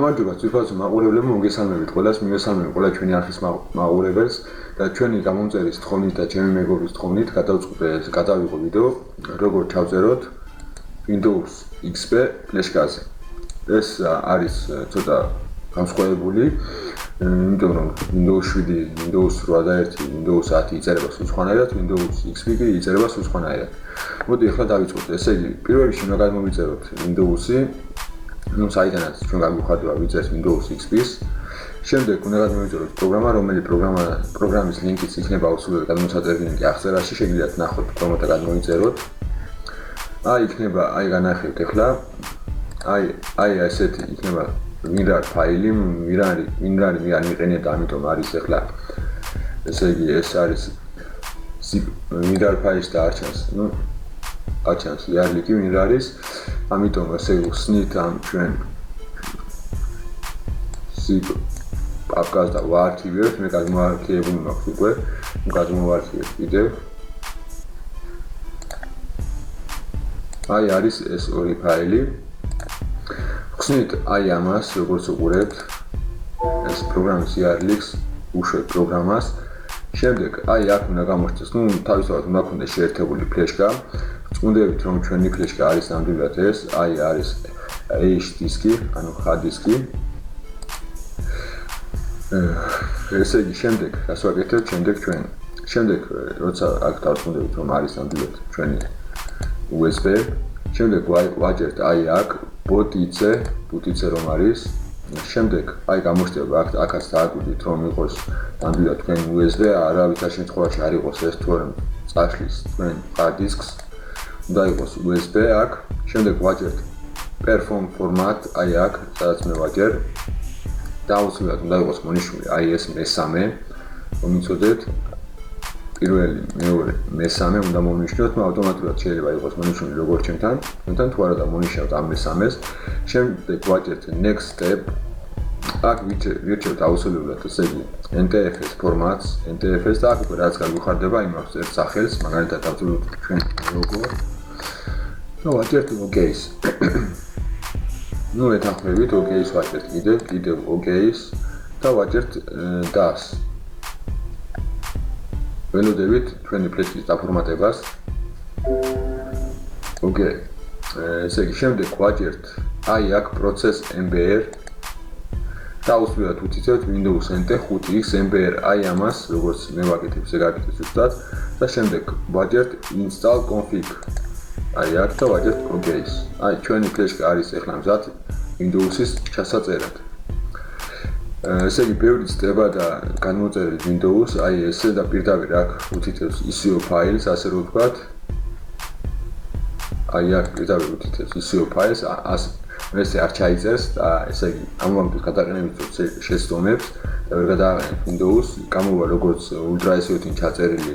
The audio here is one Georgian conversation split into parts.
გამარჯობა ძვირფასო მაყურებლებო, მოგესალმებით ყველას, მივესალმებით ყველა ჩვენი არხის მაყურებელს და ჩვენი გამომწერის თხოვნით და ჩემი მეგობრის თხოვნით გადავიღო ვიდეო, როგორ ჩავწეროთ Windows XP ფლეშკაზე. ეს არის ცოტა განსხვავებული, იმიტომ რომ Windows 7, Windows 8 და Windows 10 იწერება სხვანაირად, Windows XP კი იწერება სხვანაირად. მოდი ახლა დავიწყოთ. ესე იგი, პირველ რიგში უნდა გადმოვიწეროთ Windows-ი. საიდანაც ჩვენ გაგვიხარდება ვიწერთ Windows XP-ს. შემდეგ უნდა გადმოვიწეროთ პროგრამა, რომელიც პროგრამის ლინკიც იქნება აუცილებლად გადმოსაწერილი ლინკი აღწერაში, შეგიძლიათ ნახოთ პროგრამა და გადმოვიწეროთ. იქნება, განახევთ ახლა. ესეთი იქნება WinRAR ფაილი, WinRAR მიყენია და ამიტომ არის ახლა. ესე იგი, ეს არის WinRAR ფაილის და არჩევს იარლიკი WinRAR-ის. ამიტომ ესე ვხსნით ამ ჩვენ zip პაპკას და ვაარქივებთ, მე გადმოარქივებული მაქვს უკვე, გადმოვარქივებ კიდევ. არის ეს ორი ფაილი. ვხსნით ამას, როგორც უყურებთ, ეს პროგრამის იარლიქს, უშვებთ პროგრამას. შემდეგ აქ უნდა გამოჩნდეს, თავისთავად უნდა გქონდეს შეერთებული ფლეშკა. წუნდებით რომ ჩვენი ფლეშკა არის ნამდვილად ეს, არის H დისკი, ანუ H დისკი. ესე იგი, შემდეგ რას ვაკეთებთ? შემდეგ როცა აქ დავწუნდებით რომ არის ნამდვილად ჩვენი USB, შემდეგ ვაჭერთ აქ ბუტიცე რომ არის. შემდეგ გამოჩნდება აქაც დააკვირდით რომ იყოს ნამდვილად თქვენი USB, არავითარ შემთხვევაში არ იყოს ეს თორემ წაშლის თქვენ hard disks. უნდა იყოს USB აქ, შემდეგ ვაჭერთ perform format აქ, სადაც მე ვაჭერ. და აუცილებლად უნდა იყოს მონიშნული ეს მესამე, რომ იცოდეთ პირველი, მეორე, მესამე უნდა მონიშნოთ, ავტომატურად შეიძლება იყოს მონიშნული როგორც ჩვენთან თუ არა და მონიშნავთ ამ მესამეს. შემდეგ ვაჭერთ next step. აქ ვირჩევთ აუცილებლად ესე იგი NTFS ფორმატს, NTFS და აქ უკვე რაც გაგვიხარდება, იმავს ერთ სახელს, მაგალითად დავწეროთ ჩვენ ლოგო. და ვაჭერთ OK-ს. ეთანხმებით OK-ს ვაჭერთ კიდევ OK-ს და ვაჭერთ DAS. ველოდებით ჩვენი ფლეშკის დაფორმატებას. Okay. ესე იგი შემდეგ ვაჭერთ აქ process MBR. და უსწრაფად ვუთითებთ Windows NT 5X MBR ამას, როგორც მე ვაკეთებ, ესე გაკეთეთ ზუსტად და შემდეგ ვაჭერთ install config. აქ და ვაჭერთ OK-ს. ჩვენი ფლეშკა არის ახლა მზად Windows-ის ჩასაწერად. ესე იგი, ბევრი წდება და განმოწერილი Windows, ესე და პირდაპირ აქ ვუთითებს ISO ფაილს, ასე რომ ვთქვათ. აქ პირდაპირ ვუთითებს ISO ფაილს, ესე არ ჩაიწერს და ესე იგი, ამ მომენტის გადაყენებით შეცდომებს და ვერ გადააყენებთ Windows, გამოვა როგორც Ultra SEO-თი ჩაწერილი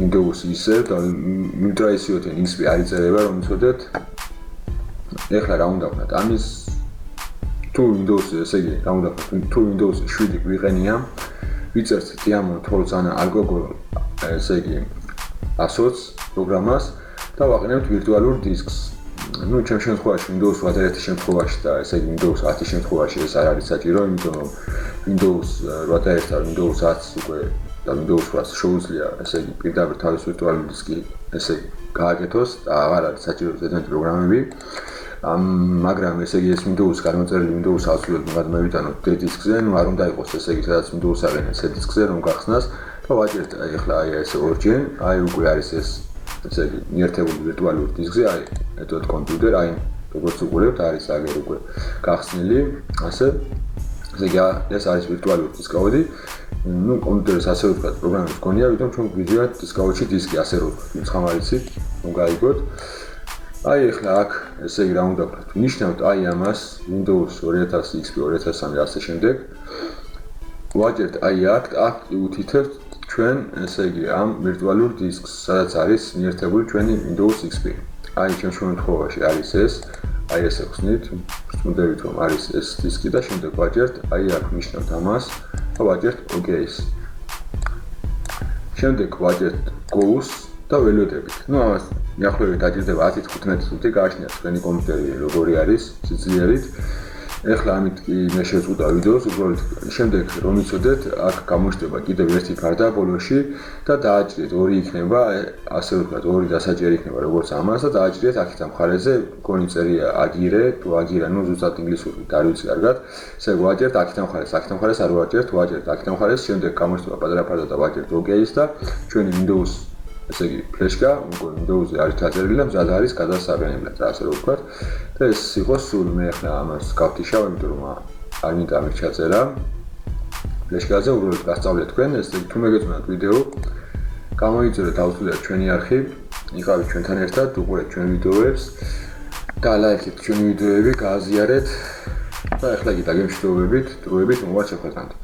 Windows ისე და Ultra SEO-თი XP არ იწერება, რომ იცოდეთ. ეხლა რა უნდა ვქნათ? ამის თუ Windows, ესე იგი, რა უნდა ვქნათ? თუ Windows 7 გვიყენია, ვიწერთ Diamond Tools ან Algol, ესე იგი, ASOS პროგრამას და ვაყენებთ virtual disks. ჩემ შემთხვევაში Windows 8 შემთხვევაში და ესე იგი Windows 10 შემთხვევაში ეს არ არის საჭირო, იმიტომ რომ Windows 8 და Windows 10 უკვე და Windows 8 შეუძლია ესე იგი პირდაპირ თავის virtual disk-ი ესე იგი გააკეთოს და აღარ არის საჭირო ზედმეტი პროგრამები. მაგრამ ესე იგი ეს Windows გამოწერილი Windows აუცილებლად გადმოვიტანოთ D disk-ზე, არ უნდა იყოს ესე იგი სადაც Windows აღენენ C disk-ზე რომ გახსნას და ვაჭერთ ახლა ესე ორჯერ, უკვე არის ეს ესე იგი მიერთებული ვირტუალური დისკზე, ეტოთ კომპიუტერ, როგორც უყურებთ, არის აგერ უკვე გახსნილი, ასე იგი ეს არის ვირტუალური დისკაუდი. კომპიუტერს ასე ვთქვათ, პროგრამის გონია, ვიდრე ჩვენ გვიძიათ დისკაუდში დისკი, ასე რომ ვთქვათ, ხამარიცით, რომ გაიგოთ. ახლა აქ ესე იგი რა უნდა ვქნათ? ნიშნავთ ამას Windows 2000, XP 2003 ასე შემდეგ. ვაჭერთ აქ ვუთითებთ ჩვენ ესე იგი ამ ვირტუალურ დისკს, სადაც არის მიერთებული ჩვენი Windows XP. ჩემ შემთხვევაში არის ეს, ესე ვხსნით, ვწუნდებით რომ არის ეს დისკი და შემდეგ ვაჭერთ აქ ნიშნავთ ამას და ვაჭერთ OK-ს. შემდეგ ვაჭერთ Go-ს და ველოდებით. Ну, ამას მიახლოებით დაჭირდება 10-15 წუთი, გააჩნიათ თქვენი კომპიუტერი როგორი არის სიძლიერით. ეხლა ამით კი მე შევწყვიტა ვიდეოს, უბრალოდ შემდეგ რომ იცოდეთ, აქ გამოჩნდება კიდევ ერთი ფარდა ბოლოში და დააჭრიეთ ორი იქნება, ასე ვთქვათ, ორი დასაჭერი იქნება როგორც ამას და დააჭრიეთ აქეთ ამ მხარეზე, მგონი წერია აგირე, თუ აგირე, ну ზუსტად ინგლისური არ ვიცი კარგად. ესე ვაჭერთ აქეთ ამ მხარეს არ ვაჭერთ, ვაჭერთ აქეთ ამ მხარეს, შემდეგ გამოჩნდება პატარა ფარდა და ვაჭერთ OK-ს და ჩვენი Windows ესე იგი ფლეშკა, მგონი Windows-ზე არის დაწერილი და მზად არის გადასაყენებლად, ასე რომ ვთქვათ. და ეს იყოს სულ მე ახლა ამას გავთიშავ, იმიტომ რომ არ მინდა ამით ჩაწერა. ფლეშკაზე უბრალოდ გასწავლეთ თქვენ, ესე თუ მეგეწონათ ვიდეო, გამოიწერეთ აუცილებლად ჩვენი არხი, იყავით ჩვენთან ერთად, უყურეთ ჩვენ ვიდეოებს და ლაიქეთ ჩვენი ვიდეოები, გააზიარეთ და ახლა კი დაგემშვიდობებით, დროებით მოვარჩევ ხაზამდე.